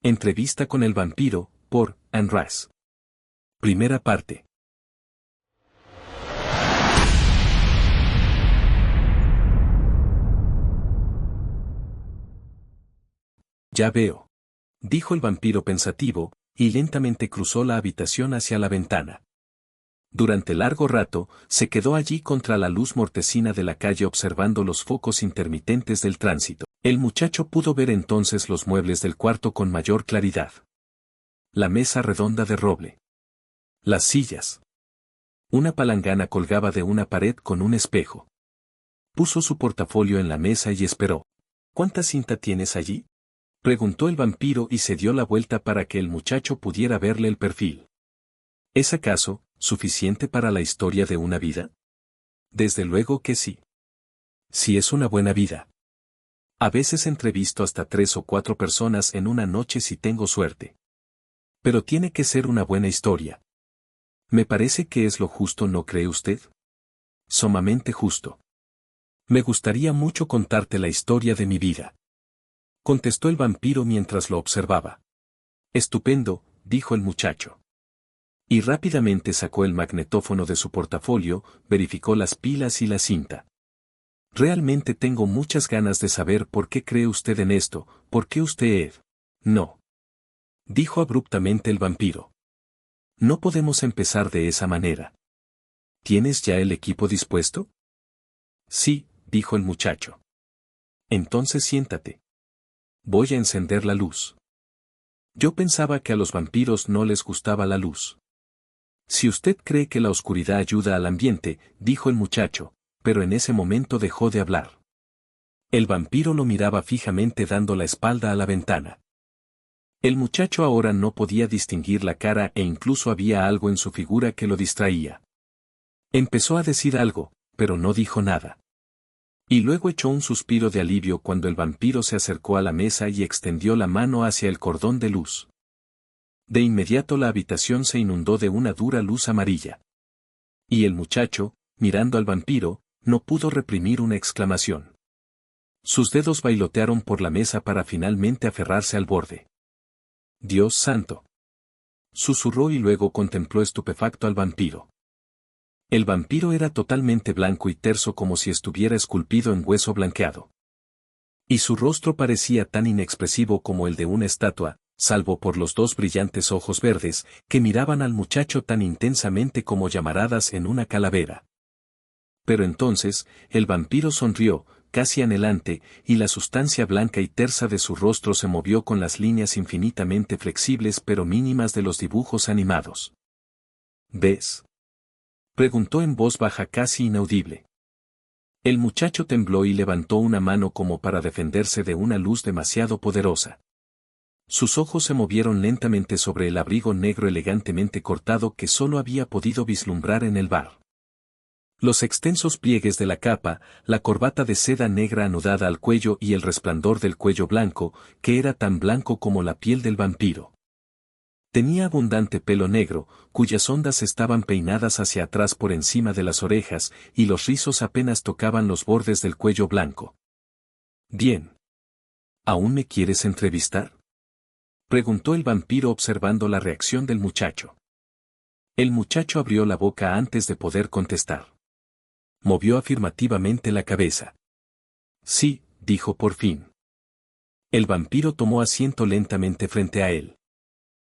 Entrevista con el vampiro, por Anne Rice. Primera parte. Ya veo, dijo el vampiro pensativo, y lentamente cruzó la habitación hacia la ventana. Durante largo rato, se quedó allí contra la luz mortecina de la calle observando los focos intermitentes del tránsito. El muchacho pudo ver entonces los muebles del cuarto con mayor claridad. La mesa redonda de roble. Las sillas. Una palangana colgaba de una pared con un espejo. Puso su portafolio en la mesa y esperó. ¿Cuánta cinta tienes allí?, preguntó el vampiro y se dio la vuelta para que el muchacho pudiera verle el perfil. ¿Es acaso suficiente para la historia de una vida? Desde luego que sí. Si es una buena vida. A veces entrevisto hasta 3 o 4 personas en una noche si tengo suerte. Pero tiene que ser una buena historia. Me parece que es lo justo, ¿no cree usted? Sumamente justo. Me gustaría mucho contarte la historia de mi vida, contestó el vampiro mientras lo observaba. Estupendo, dijo el muchacho. Y rápidamente sacó el magnetófono de su portafolio, verificó las pilas y la cinta. Realmente tengo muchas ganas de saber por qué cree usted en esto, por qué usted... No, dijo abruptamente el vampiro. No podemos empezar de esa manera. ¿Tienes ya el equipo dispuesto? Sí, dijo el muchacho. Entonces siéntate. Voy a encender la luz. Yo pensaba que a los vampiros no les gustaba la luz. Si usted cree que la oscuridad ayuda al ambiente, dijo el muchacho, pero en ese momento dejó de hablar. El vampiro lo miraba fijamente dando la espalda a la ventana. El muchacho ahora no podía distinguir la cara e incluso había algo en su figura que lo distraía. Empezó a decir algo, pero no dijo nada. Y luego echó un suspiro de alivio cuando el vampiro se acercó a la mesa y extendió la mano hacia el cordón de luz. De inmediato la habitación se inundó de una dura luz amarilla. Y el muchacho, mirando al vampiro, no pudo reprimir una exclamación. Sus dedos bailotearon por la mesa para finalmente aferrarse al borde. Dios santo, susurró y luego contempló estupefacto al vampiro. El vampiro era totalmente blanco y terso como si estuviera esculpido en hueso blanqueado. Y su rostro parecía tan inexpresivo como el de una estatua, salvo por los 2 brillantes ojos verdes, que miraban al muchacho tan intensamente como llamaradas en una calavera. Pero entonces, el vampiro sonrió, casi anhelante, y la sustancia blanca y tersa de su rostro se movió con las líneas infinitamente flexibles pero mínimas de los dibujos animados. ¿Ves?, preguntó en voz baja casi inaudible. El muchacho tembló y levantó una mano como para defenderse de una luz demasiado poderosa. Sus ojos se movieron lentamente sobre el abrigo negro elegantemente cortado que solo había podido vislumbrar en el bar. Los extensos pliegues de la capa, la corbata de seda negra anudada al cuello y el resplandor del cuello blanco, que era tan blanco como la piel del vampiro. Tenía abundante pelo negro, cuyas ondas estaban peinadas hacia atrás por encima de las orejas, y los rizos apenas tocaban los bordes del cuello blanco. Bien. ¿Aún me quieres entrevistar?, preguntó el vampiro observando la reacción del muchacho. El muchacho abrió la boca antes de poder contestar. Movió afirmativamente la cabeza. Sí, dijo por fin. El vampiro tomó asiento lentamente frente a él.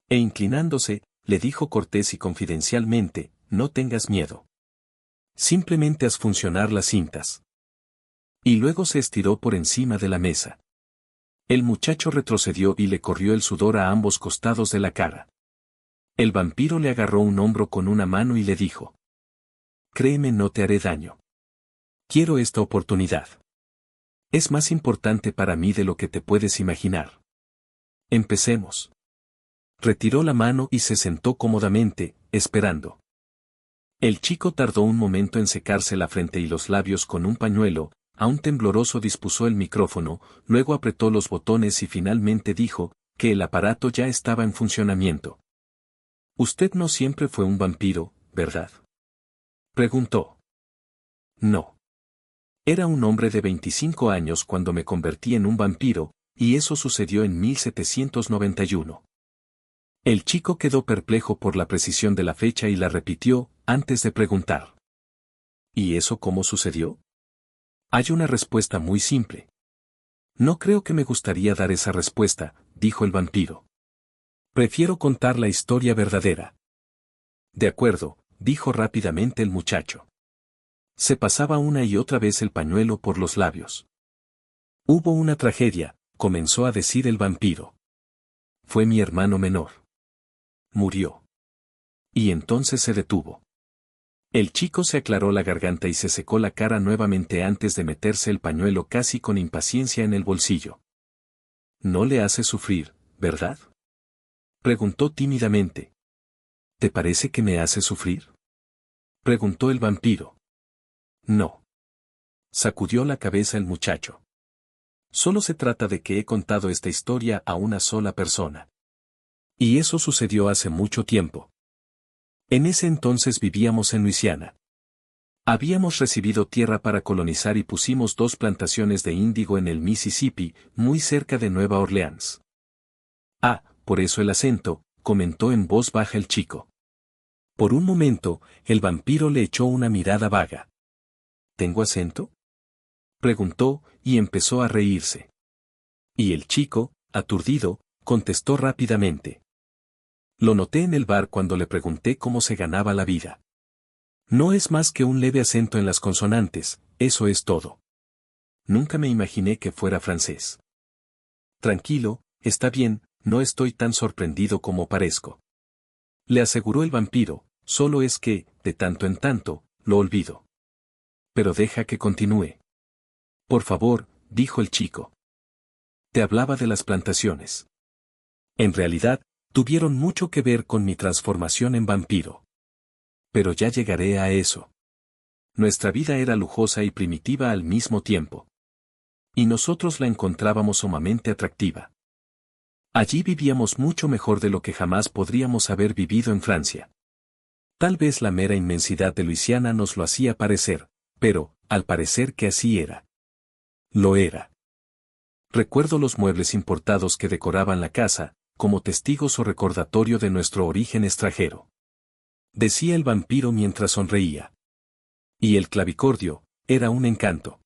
E inclinándose, le dijo cortés y confidencialmente, no tengas miedo. Simplemente haz funcionar las cintas. Y luego se estiró por encima de la mesa. El muchacho retrocedió y le corrió el sudor a ambos costados de la cara. El vampiro le agarró un hombro con una mano y le dijo. Créeme, no te haré daño. Quiero esta oportunidad. Es más importante para mí de lo que te puedes imaginar. Empecemos. Retiró la mano y se sentó cómodamente, esperando. El chico tardó un momento en secarse la frente y los labios con un pañuelo, aún tembloroso dispuso el micrófono, luego apretó los botones y finalmente dijo, que el aparato ya estaba en funcionamiento. Usted no siempre fue un vampiro, ¿verdad?, preguntó. No. Era un hombre de 25 años cuando me convertí en un vampiro, y eso sucedió en 1791. El chico quedó perplejo por la precisión de la fecha y la repitió, antes de preguntar. ¿Y eso cómo sucedió? Hay una respuesta muy simple. No creo que me gustaría dar esa respuesta, dijo el vampiro. Prefiero contar la historia verdadera. De acuerdo, dijo rápidamente el muchacho. Se pasaba una y otra vez el pañuelo por los labios. Hubo una tragedia, comenzó a decir el vampiro. Fue mi hermano menor. Murió. Y entonces se detuvo. El chico se aclaró la garganta y se secó la cara nuevamente antes de meterse el pañuelo casi con impaciencia en el bolsillo. No le hace sufrir, ¿verdad? Preguntó tímidamente. ¿Te parece que me hace sufrir? Preguntó el vampiro. No. Sacudió la cabeza el muchacho. Solo se trata de que he contado esta historia a una sola persona. Y eso sucedió hace mucho tiempo. En ese entonces vivíamos en Luisiana. Habíamos recibido tierra para colonizar y pusimos 2 plantaciones de índigo en el Mississippi, muy cerca de Nueva Orleans. Ah, por eso el acento, comentó en voz baja el chico. Por un momento, el vampiro le echó una mirada vaga. ¿Tengo acento? Preguntó, y empezó a reírse. Y el chico, aturdido, contestó rápidamente. Lo noté en el bar cuando le pregunté cómo se ganaba la vida. No es más que un leve acento en las consonantes, eso es todo. Nunca me imaginé que fuera francés. Tranquilo, está bien, no estoy tan sorprendido como parezco. Le aseguró el vampiro, solo es que, de tanto en tanto, lo olvido. Pero deja que continúe. Por favor, dijo el chico. Te hablaba de las plantaciones. En realidad, tuvieron mucho que ver con mi transformación en vampiro. Pero ya llegaré a eso. Nuestra vida era lujosa y primitiva al mismo tiempo. Y nosotros la encontrábamos sumamente atractiva. Allí vivíamos mucho mejor de lo que jamás podríamos haber vivido en Francia. Tal vez la mera inmensidad de Luisiana nos lo hacía parecer, pero, al parecer que así era. Lo era. Recuerdo los muebles importados que decoraban la casa, como testigos o recordatorio de nuestro origen extranjero. Decía el vampiro mientras sonreía. Y el clavicordio, era un encanto.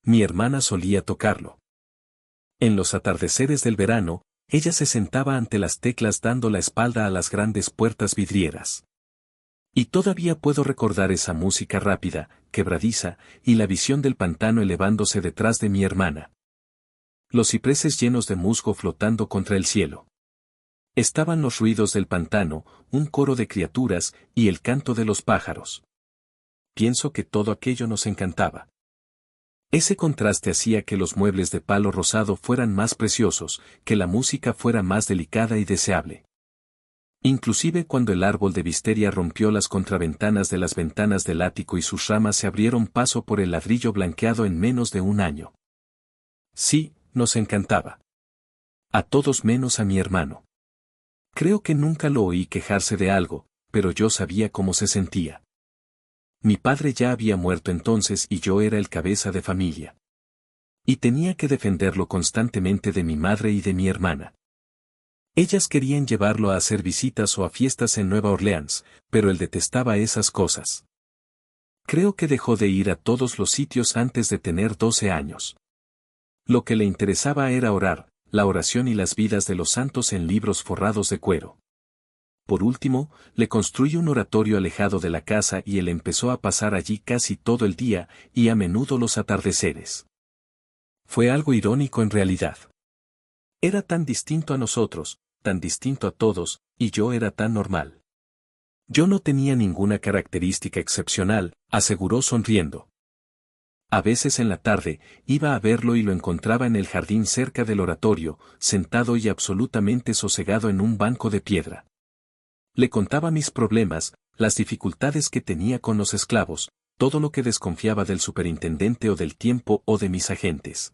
Mi hermana solía tocarlo. En los atardeceres del verano, ella se sentaba ante las teclas dando la espalda a las grandes puertas vidrieras. Y todavía puedo recordar esa música rápida, quebradiza, y la visión del pantano elevándose detrás de mi hermana. Los cipreses llenos de musgo flotando contra el cielo. Estaban los ruidos del pantano, un coro de criaturas, y el canto de los pájaros. Pienso que todo aquello nos encantaba. Ese contraste hacía que los muebles de palo rosado fueran más preciosos, que la música fuera más delicada y deseable. Inclusive cuando el árbol de wisteria rompió las contraventanas de las ventanas del ático y sus ramas se abrieron paso por el ladrillo blanqueado en menos de un año. Sí, nos encantaba. A todos menos a mi hermano. Creo que nunca lo oí quejarse de algo, pero yo sabía cómo se sentía. Mi padre ya había muerto entonces y yo era el cabeza de familia. Y tenía que defenderlo constantemente de mi madre y de mi hermana. Ellas querían llevarlo a hacer visitas o a fiestas en Nueva Orleans, pero él detestaba esas cosas. Creo que dejó de ir a todos los sitios antes de tener 12 años. Lo que le interesaba era orar, la oración y las vidas de los santos en libros forrados de cuero. Por último, le construyó un oratorio alejado de la casa y él empezó a pasar allí casi todo el día, y a menudo los atardeceres. Fue algo irónico en realidad. Era tan distinto a nosotros, tan distinto a todos, y yo era tan normal. Yo no tenía ninguna característica excepcional, aseguró sonriendo. A veces en la tarde, iba a verlo y lo encontraba en el jardín cerca del oratorio, sentado y absolutamente sosegado en un banco de piedra. Le contaba mis problemas, las dificultades que tenía con los esclavos, todo lo que desconfiaba del superintendente o del tiempo o de mis agentes.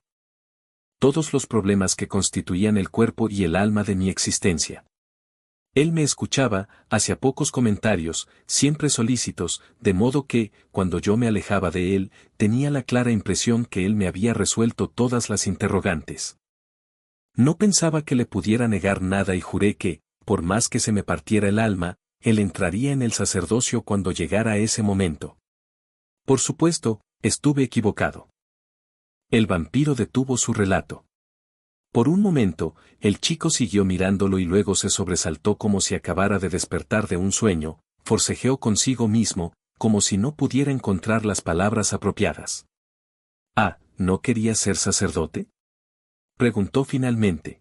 Todos los problemas que constituían el cuerpo y el alma de mi existencia. Él me escuchaba, hacía pocos comentarios, siempre solícitos, de modo que, cuando yo me alejaba de él, tenía la clara impresión que él me había resuelto todas las interrogantes. No pensaba que le pudiera negar nada y juré que, por más que se me partiera el alma, él entraría en el sacerdocio cuando llegara ese momento. Por supuesto, estuve equivocado. El vampiro detuvo su relato. Por un momento, el chico siguió mirándolo y luego se sobresaltó como si acabara de despertar de un sueño, forcejeó consigo mismo, como si no pudiera encontrar las palabras apropiadas. Ah, ¿no quería ser sacerdote? Preguntó finalmente.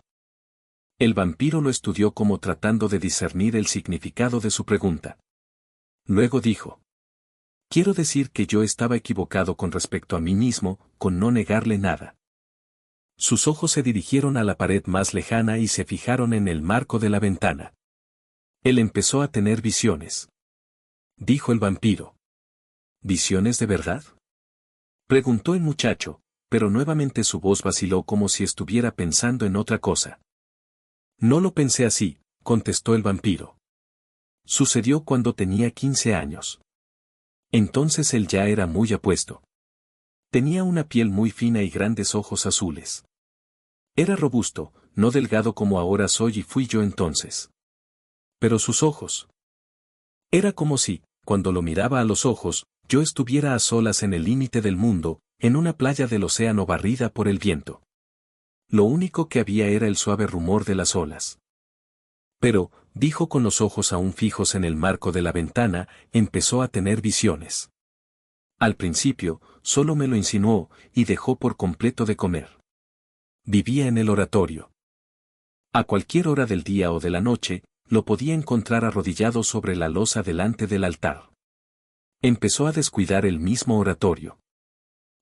El vampiro lo estudió como tratando de discernir el significado de su pregunta. Luego dijo: quiero decir que yo estaba equivocado con respecto a mí mismo, con no negarle nada. Sus ojos se dirigieron a la pared más lejana y se fijaron en el marco de la ventana. Él empezó a tener visiones. Dijo el vampiro. ¿Visiones de verdad? Preguntó el muchacho, pero nuevamente su voz vaciló como si estuviera pensando en otra cosa. No lo pensé así, contestó el vampiro. Sucedió cuando tenía 15 años. Entonces él ya era muy apuesto. Tenía una piel muy fina y grandes ojos azules. Era robusto, no delgado como ahora soy y fui yo entonces. Pero sus ojos. Era como si, cuando lo miraba a los ojos, yo estuviera a solas en el límite del mundo, en una playa del océano barrida por el viento. Lo único que había era el suave rumor de las olas. Pero, dijo con los ojos aún fijos en el marco de la ventana, empezó a tener visiones. Al principio, solo me lo insinuó, y dejó por completo de comer. Vivía en el oratorio. A cualquier hora del día o de la noche, lo podía encontrar arrodillado sobre la losa delante del altar. Empezó a descuidar el mismo oratorio.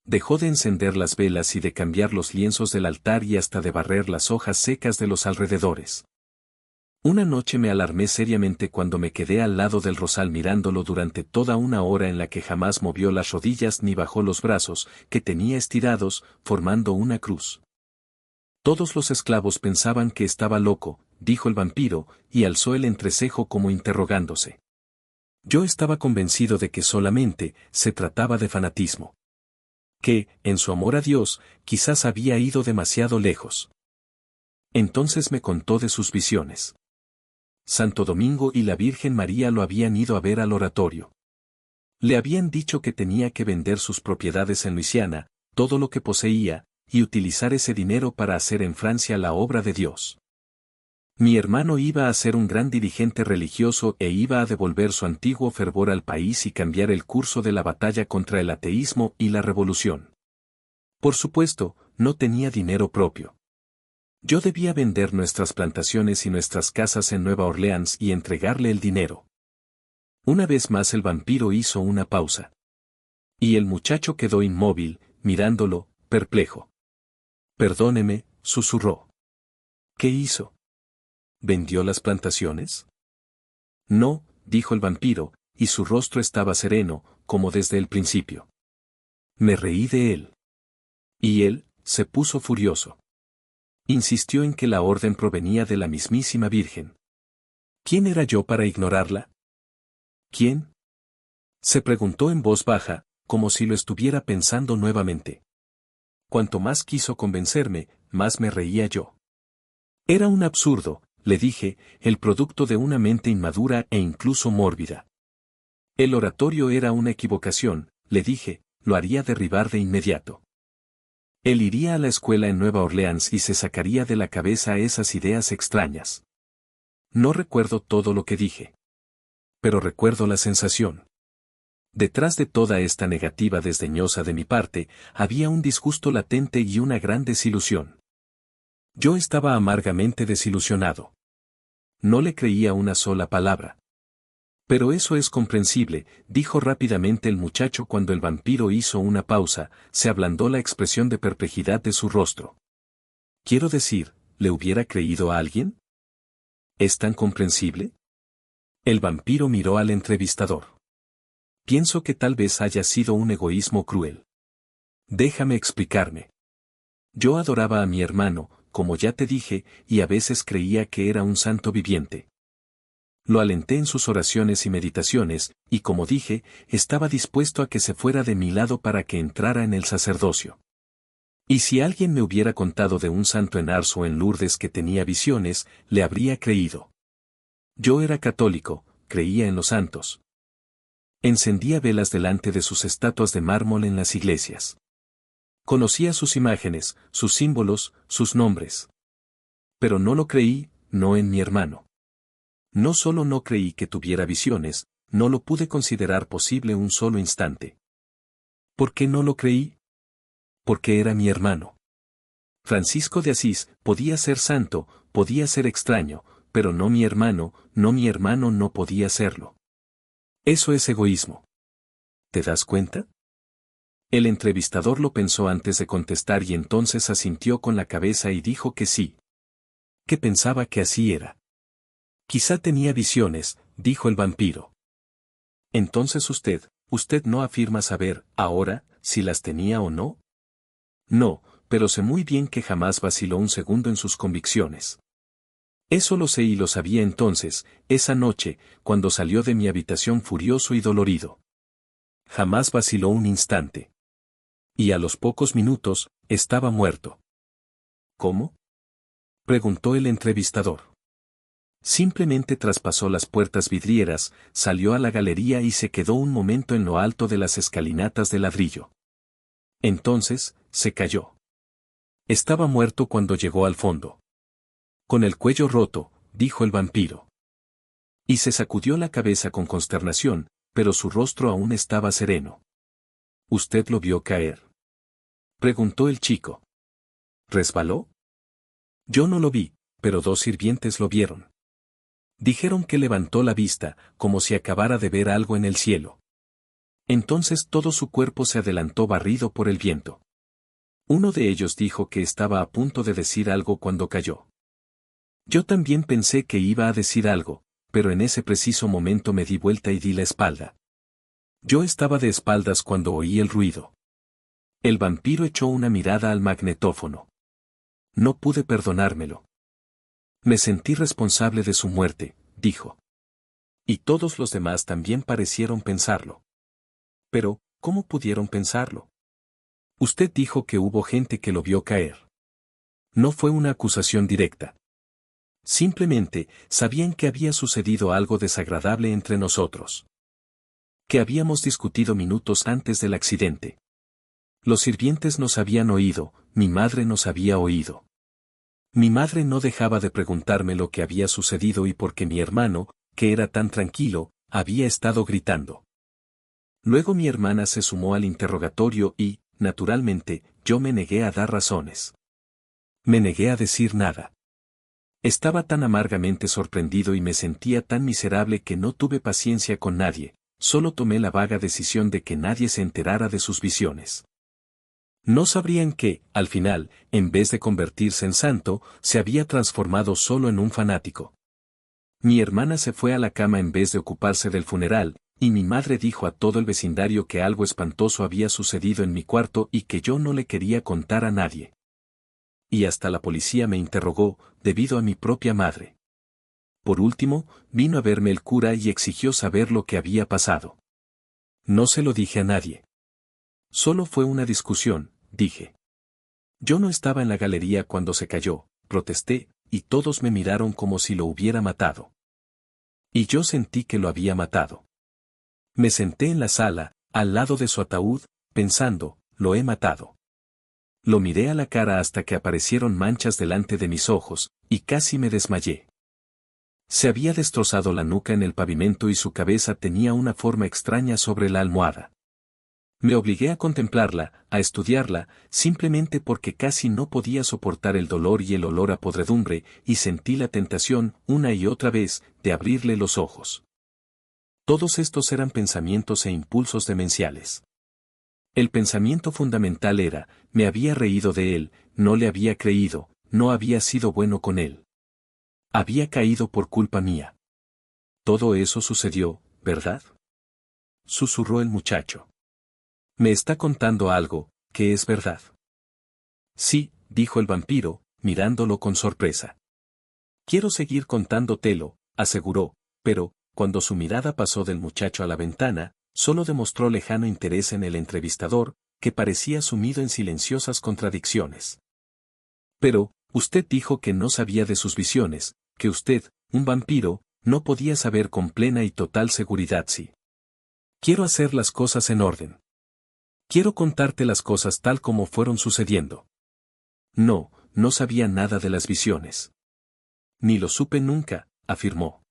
Dejó de encender las velas y de cambiar los lienzos del altar y hasta de barrer las hojas secas de los alrededores. Una noche me alarmé seriamente cuando me quedé al lado del rosal mirándolo durante toda una hora en la que jamás movió las rodillas ni bajó los brazos, que tenía estirados, formando una cruz. Todos los esclavos pensaban que estaba loco, dijo el vampiro, y alzó el entrecejo como interrogándose. Yo estaba convencido de que solamente se trataba de fanatismo. Que, en su amor a Dios, quizás había ido demasiado lejos. Entonces me contó de sus visiones. Santo Domingo y la Virgen María lo habían ido a ver al oratorio. Le habían dicho que tenía que vender sus propiedades en Luisiana, todo lo que poseía, y utilizar ese dinero para hacer en Francia la obra de Dios. Mi hermano iba a ser un gran dirigente religioso e iba a devolver su antiguo fervor al país y cambiar el curso de la batalla contra el ateísmo y la revolución. Por supuesto, no tenía dinero propio. Yo debía vender nuestras plantaciones y nuestras casas en Nueva Orleans y entregarle el dinero. Una vez más el vampiro hizo una pausa. Y el muchacho quedó inmóvil, mirándolo, perplejo. Perdóneme, susurró. ¿Qué hizo? ¿Vendió las plantaciones? No, dijo el vampiro, y su rostro estaba sereno, como desde el principio. Me reí de él. Y él, se puso furioso. Insistió en que la orden provenía de la mismísima Virgen. ¿Quién era yo para ignorarla? ¿Quién? Se preguntó en voz baja, como si lo estuviera pensando nuevamente. Cuanto más quiso convencerme, más me reía yo. Era un absurdo, le dije, el producto de una mente inmadura e incluso mórbida. El oratorio era una equivocación, le dije, lo haría derribar de inmediato. Él iría a la escuela en Nueva Orleans y se sacaría de la cabeza esas ideas extrañas. No recuerdo todo lo que dije. Pero recuerdo la sensación. Detrás de toda esta negativa desdeñosa de mi parte, había un disgusto latente y una gran desilusión. Yo estaba amargamente desilusionado. No le creía una sola palabra. Pero eso es comprensible, dijo rápidamente el muchacho cuando el vampiro hizo una pausa, se ablandó la expresión de perplejidad de su rostro. Quiero decir, ¿le hubiera creído a alguien? ¿Es tan comprensible? El vampiro miró al entrevistador. Pienso que tal vez haya sido un egoísmo cruel. Déjame explicarme. Yo adoraba a mi hermano, como ya te dije, y a veces creía que era un santo viviente. Lo alenté en sus oraciones y meditaciones, y como dije, estaba dispuesto a que se fuera de mi lado para que entrara en el sacerdocio. Y si alguien me hubiera contado de un santo en Ars o en Lourdes que tenía visiones, le habría creído. Yo era católico, creía en los santos. Encendía velas delante de sus estatuas de mármol en las iglesias. Conocía sus imágenes, sus símbolos, sus nombres. Pero no lo creí, no en mi hermano. No solo no creí que tuviera visiones, no lo pude considerar posible un solo instante. ¿Por qué no lo creí? Porque era mi hermano. Francisco de Asís podía ser santo, podía ser extraño, pero no mi hermano no podía serlo. Eso es egoísmo. ¿Te das cuenta? El entrevistador lo pensó antes de contestar y entonces asintió con la cabeza y dijo que sí. Que pensaba que así era. Quizá tenía visiones, dijo el vampiro. Entonces usted no afirma saber, ahora, si las tenía o no. No, pero sé muy bien que jamás vaciló un segundo en sus convicciones. Eso lo sé y lo sabía entonces, esa noche, cuando salió de mi habitación furioso y dolorido. Jamás vaciló un instante. Y a los pocos minutos, estaba muerto. ¿Cómo? Preguntó el entrevistador. Simplemente traspasó las puertas vidrieras, salió a la galería y se quedó un momento en lo alto de las escalinatas de ladrillo. Entonces, se cayó. Estaba muerto cuando llegó al fondo. Con el cuello roto, dijo el vampiro. Y se sacudió la cabeza con consternación, pero su rostro aún estaba sereno. ¿Usted lo vio caer? Preguntó el chico. ¿Resbaló? Yo no lo vi, pero 2 sirvientes lo vieron. Dijeron que levantó la vista, como si acabara de ver algo en el cielo. Entonces todo su cuerpo se adelantó barrido por el viento. Uno de ellos dijo que estaba a punto de decir algo cuando cayó. Yo también pensé que iba a decir algo, pero en ese preciso momento me di vuelta y di la espalda. Yo estaba de espaldas cuando oí el ruido. El vampiro echó una mirada al magnetófono. No pude perdonármelo. Me sentí responsable de su muerte, dijo. Y todos los demás también parecieron pensarlo. Pero, ¿cómo pudieron pensarlo? Usted dijo que hubo gente que lo vio caer. No fue una acusación directa. Simplemente, sabían que había sucedido algo desagradable entre nosotros. Que habíamos discutido minutos antes del accidente. Los sirvientes nos habían oído, mi madre nos había oído. Mi madre no dejaba de preguntarme lo que había sucedido y por qué mi hermano, que era tan tranquilo, había estado gritando. Luego mi hermana se sumó al interrogatorio y, naturalmente, yo me negué a dar razones. Me negué a decir nada. Estaba tan amargamente sorprendido y me sentía tan miserable que no tuve paciencia con nadie, solo tomé la vaga decisión de que nadie se enterara de sus visiones. No sabrían que, al final, en vez de convertirse en santo, se había transformado solo en un fanático. Mi hermana se fue a la cama en vez de ocuparse del funeral, y mi madre dijo a todo el vecindario que algo espantoso había sucedido en mi cuarto y que yo no le quería contar a nadie. Y hasta la policía me interrogó, debido a mi propia madre. Por último, vino a verme el cura y exigió saber lo que había pasado. No se lo dije a nadie. Solo fue una discusión, dije. Yo no estaba en la galería cuando se cayó, protesté, y todos me miraron como si lo hubiera matado. Y yo sentí que lo había matado. Me senté en la sala, al lado de su ataúd, pensando, lo he matado. Lo miré a la cara hasta que aparecieron manchas delante de mis ojos, y casi me desmayé. Se había destrozado la nuca en el pavimento y su cabeza tenía una forma extraña sobre la almohada. Me obligué a contemplarla, a estudiarla, simplemente porque casi no podía soportar el dolor y el olor a podredumbre, y sentí la tentación, una y otra vez, de abrirle los ojos. Todos estos eran pensamientos e impulsos demenciales. El pensamiento fundamental era, me había reído de él, no le había creído, no había sido bueno con él. Había caído por culpa mía. Todo eso sucedió, ¿verdad? Susurró el muchacho. Me está contando algo, que es verdad. Sí, dijo el vampiro, mirándolo con sorpresa. Quiero seguir contándotelo, aseguró, pero, cuando su mirada pasó del muchacho a la ventana, solo demostró lejano interés en el entrevistador, que parecía sumido en silenciosas contradicciones. Pero, usted dijo que no sabía de sus visiones, que usted, un vampiro, no podía saber con plena y total seguridad si. Quiero hacer las cosas en orden. Quiero contarte las cosas tal como fueron sucediendo. No, no sabía nada de las visiones. Ni lo supe nunca, afirmó.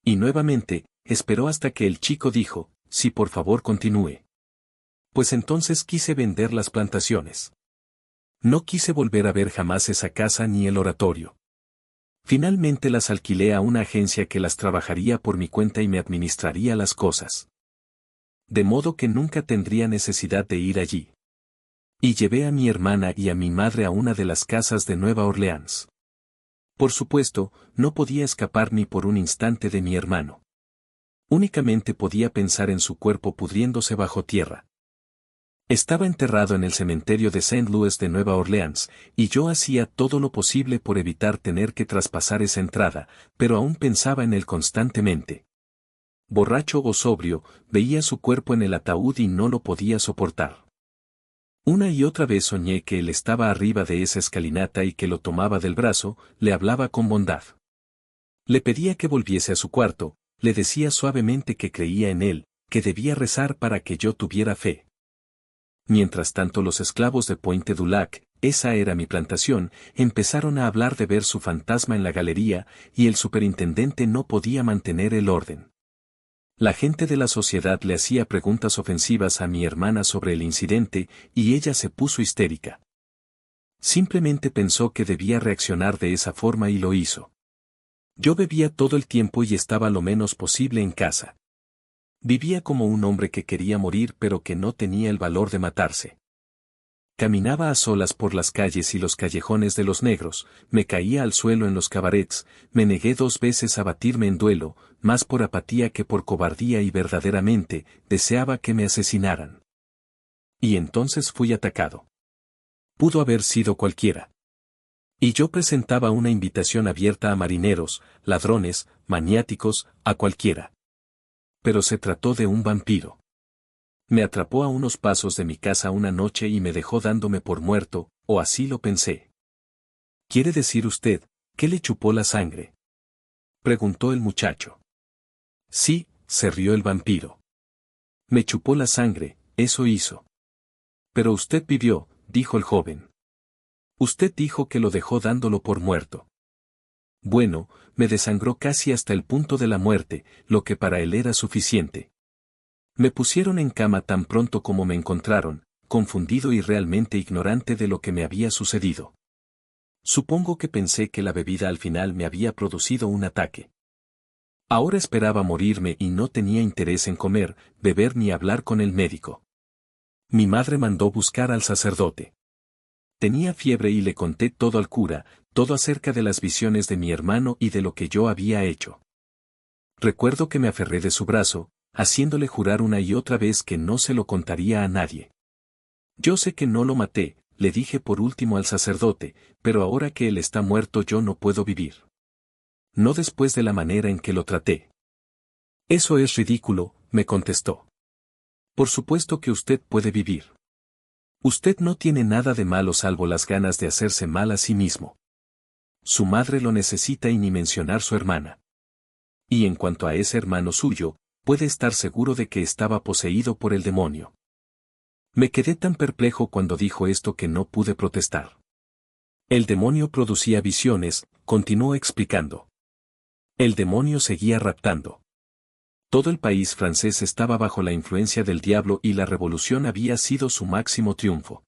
Y nuevamente, esperó hasta que el chico dijo, sí, por favor continúe. Pues entonces quise vender las plantaciones. No quise volver a ver jamás esa casa ni el oratorio. Finalmente las alquilé a una agencia que las trabajaría por mi cuenta y me administraría las cosas. De modo que nunca tendría necesidad de ir allí. Y llevé a mi hermana y a mi madre a una de las casas de Nueva Orleans. Por supuesto, no podía escapar ni por un instante de mi hermano. Únicamente podía pensar en su cuerpo pudriéndose bajo tierra. Estaba enterrado en el cementerio de Saint Louis de Nueva Orleans, y yo hacía todo lo posible por evitar tener que traspasar esa entrada, pero aún pensaba en él constantemente. Borracho o sobrio, veía su cuerpo en el ataúd y no lo podía soportar. Una y otra vez soñé que él estaba arriba de esa escalinata y que lo tomaba del brazo, le hablaba con bondad. Le pedía que volviese a su cuarto, le decía suavemente que creía en él, que debía rezar para que yo tuviera fe. Mientras tanto los esclavos de Pointe du Lac, esa era mi plantación, empezaron a hablar de ver su fantasma en la galería, y el superintendente no podía mantener el orden. La gente de la sociedad le hacía preguntas ofensivas a mi hermana sobre el incidente, y ella se puso histérica. Simplemente pensó que debía reaccionar de esa forma y lo hizo. Yo bebía todo el tiempo y estaba lo menos posible en casa. Vivía como un hombre que quería morir pero que no tenía el valor de matarse. Caminaba a solas por las calles y los callejones de los negros, me caía al suelo en los cabarets, me negué 2 veces a batirme en duelo, más por apatía que por cobardía, y verdaderamente, deseaba que me asesinaran. Y entonces fui atacado. Pudo haber sido cualquiera. Y yo presentaba una invitación abierta a marineros, ladrones, maniáticos, a cualquiera. Pero se trató de un vampiro. Me atrapó a unos pasos de mi casa una noche y me dejó dándome por muerto, o así lo pensé. ¿Quiere decir usted, que le chupó la sangre?, preguntó el muchacho. Sí, se rió el vampiro. Me chupó la sangre, eso hizo. Pero usted vivió, dijo el joven. Usted dijo que lo dejó dándolo por muerto. Bueno, me desangró casi hasta el punto de la muerte, lo que para él era suficiente. Me pusieron en cama tan pronto como me encontraron, confundido y realmente ignorante de lo que me había sucedido. Supongo que pensé que la bebida al final me había producido un ataque. Ahora esperaba morirme y no tenía interés en comer, beber ni hablar con el médico. Mi madre mandó buscar al sacerdote. Tenía fiebre y le conté todo al cura, todo acerca de las visiones de mi hermano y de lo que yo había hecho. Recuerdo que me aferré de su brazo, haciéndole jurar una y otra vez que no se lo contaría a nadie. Yo sé que no lo maté, le dije por último al sacerdote, pero ahora que él está muerto yo no puedo vivir. No después de la manera en que lo traté. Eso es ridículo, me contestó. Por supuesto que usted puede vivir. Usted no tiene nada de malo salvo las ganas de hacerse mal a sí mismo. Su madre lo necesita y ni mencionar su hermana. Y en cuanto a ese hermano suyo, puede estar seguro de que estaba poseído por el demonio. Me quedé tan perplejo cuando dijo esto que no pude protestar. El demonio producía visiones, continuó explicando. El demonio seguía raptando. Todo el país francés estaba bajo la influencia del diablo y la revolución había sido su máximo triunfo.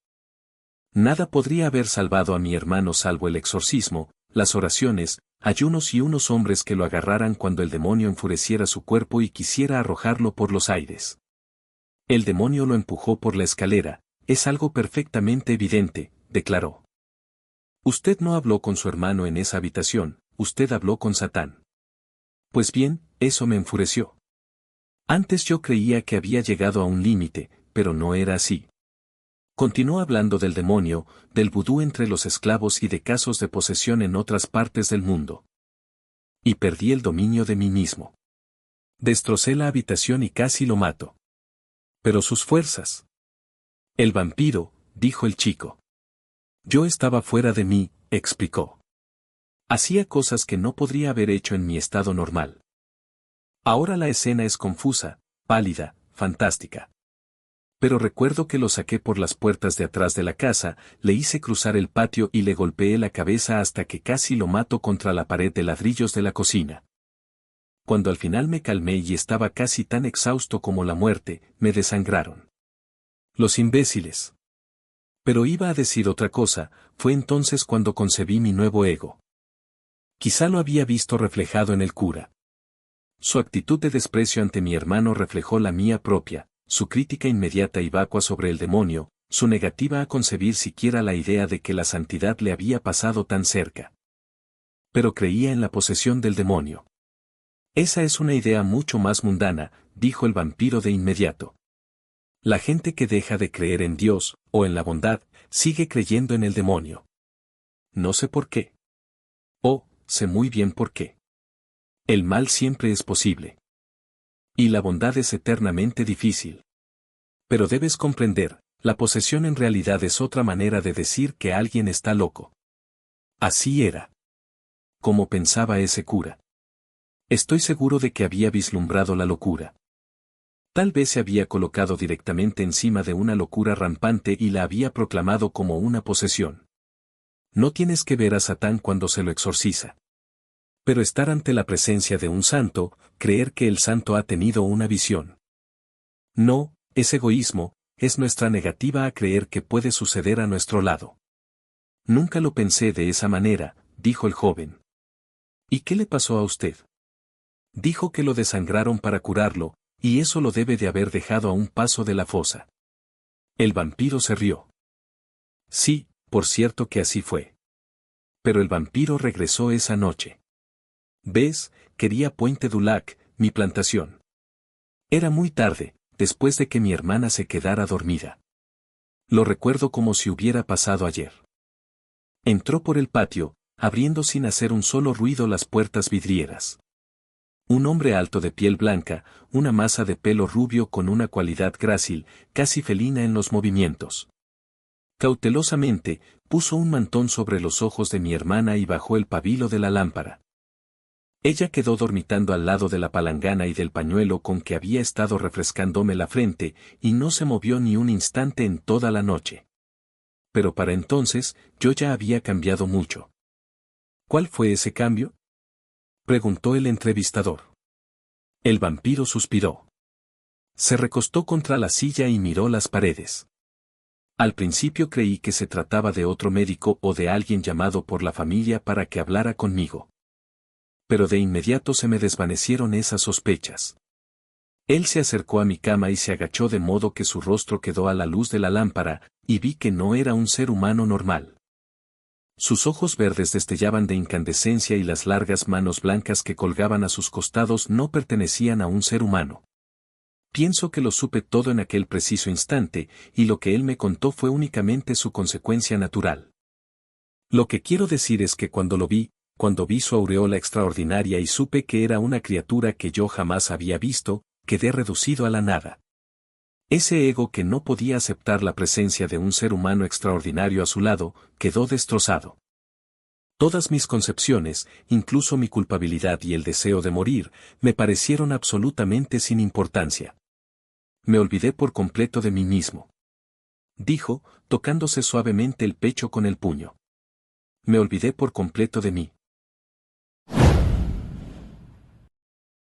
Nada podría haber salvado a mi hermano salvo el exorcismo, las oraciones, ayunos y unos hombres que lo agarraran cuando el demonio enfureciera su cuerpo y quisiera arrojarlo por los aires. El demonio lo empujó por la escalera, es algo perfectamente evidente, declaró. Usted no habló con su hermano en esa habitación, usted habló con Satán. Pues bien, eso me enfureció. Antes yo creía que había llegado a un límite, pero no era así. Continuó hablando del demonio, del vudú entre los esclavos y de casos de posesión en otras partes del mundo. Y perdí el dominio de mí mismo. Destrocé la habitación y casi lo mato. Pero sus fuerzas. El vampiro, dijo el chico. Yo estaba fuera de mí, explicó. Hacía cosas que no podría haber hecho en mi estado normal. Ahora la escena es confusa, pálida, fantástica. Pero recuerdo que lo saqué por las puertas de atrás de la casa, le hice cruzar el patio y le golpeé la cabeza hasta que casi lo mato contra la pared de ladrillos de la cocina. Cuando al final me calmé y estaba casi tan exhausto como la muerte, me desangraron. Los imbéciles. Pero iba a decir otra cosa, fue entonces cuando concebí mi nuevo ego. Quizá lo había visto reflejado en el cura. Su actitud de desprecio ante mi hermano reflejó la mía propia, su crítica inmediata y vacua sobre el demonio, su negativa a concebir siquiera la idea de que la santidad le había pasado tan cerca. Pero creía en la posesión del demonio. Esa es una idea mucho más mundana, dijo el vampiro de inmediato. La gente que deja de creer en Dios, o en la bondad, sigue creyendo en el demonio. No sé por qué. Oh, sé muy bien por qué. El mal siempre es posible. Y la bondad es eternamente difícil. Pero debes comprender, la posesión en realidad es otra manera de decir que alguien está loco. Así era. Como pensaba ese cura. Estoy seguro de que había vislumbrado la locura. Tal vez se había colocado directamente encima de una locura rampante y la había proclamado como una posesión. No tienes que ver a Satán cuando se lo exorciza. Pero estar ante la presencia de un santo, creer que el santo ha tenido una visión. No, es egoísmo, es nuestra negativa a creer que puede suceder a nuestro lado. Nunca lo pensé de esa manera, dijo el joven. ¿Y qué le pasó a usted? Dijo que lo desangraron para curarlo, y eso lo debe de haber dejado a un paso de la fosa. El vampiro se rió. Sí, por cierto que así fue. Pero el vampiro regresó esa noche. ¿Ves? Quería Puente du Lac, mi plantación. Era muy tarde, después de que mi hermana se quedara dormida. Lo recuerdo como si hubiera pasado ayer. Entró por el patio, abriendo sin hacer un solo ruido las puertas vidrieras. Un hombre alto de piel blanca, una masa de pelo rubio con una cualidad grácil, casi felina en los movimientos. Cautelosamente, puso un mantón sobre los ojos de mi hermana y bajó el pabilo de la lámpara. Ella quedó dormitando al lado de la palangana y del pañuelo con que había estado refrescándome la frente, y no se movió ni un instante en toda la noche. Pero para entonces, yo ya había cambiado mucho. ¿Cuál fue ese cambio?, preguntó el entrevistador. El vampiro suspiró. Se recostó contra la silla y miró las paredes. Al principio creí que se trataba de otro médico o de alguien llamado por la familia para que hablara conmigo. Pero de inmediato se me desvanecieron esas sospechas. Él se acercó a mi cama y se agachó de modo que su rostro quedó a la luz de la lámpara, y vi que no era un ser humano normal. Sus ojos verdes destellaban de incandescencia y las largas manos blancas que colgaban a sus costados no pertenecían a un ser humano. Pienso que lo supe todo en aquel preciso instante, y lo que él me contó fue únicamente su consecuencia natural. Lo que quiero decir es que cuando vi su aureola extraordinaria y supe que era una criatura que yo jamás había visto, quedé reducido a la nada. Ese ego que no podía aceptar la presencia de un ser humano extraordinario a su lado, quedó destrozado. Todas mis concepciones, incluso mi culpabilidad y el deseo de morir, me parecieron absolutamente sin importancia. Me olvidé por completo de mí mismo. Dijo, tocándose suavemente el pecho con el puño. Me olvidé por completo de mí.